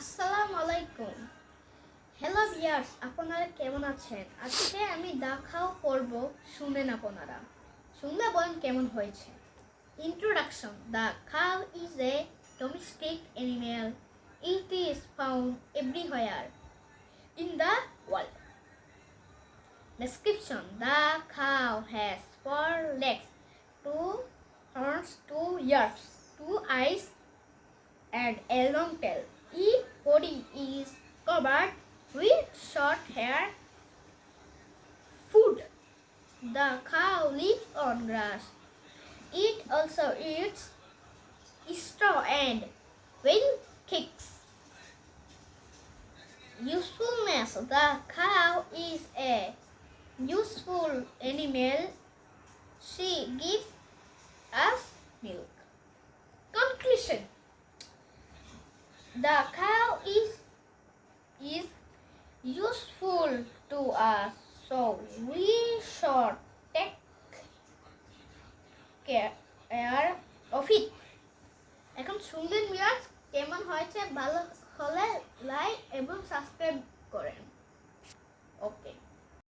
আসসালামু আলাইকুম। Hello viewers, আপনারা কেমন আছেন? আজকে আমি দেখাও করব, শুনেন আপনারা। শুনলে বলেন কেমন হয়েছে। Introduction: The cow is a domestic animal. It is found everywhere in the world. Description: The cow has 4 legs, 2 horns, 2 ears, 2 eyes, and a long tail. Its body is covered with short hair. Food: the cow lives on grass. It also eats straw and wild kicks. Usefulness: the cow is a useful animal. She gives us milk. Conclusion: the cow is useful to us, so we should take care of it. এখন শুনলেন viewers কেমন হয়েছে? ভালো হলে like এবং subscribe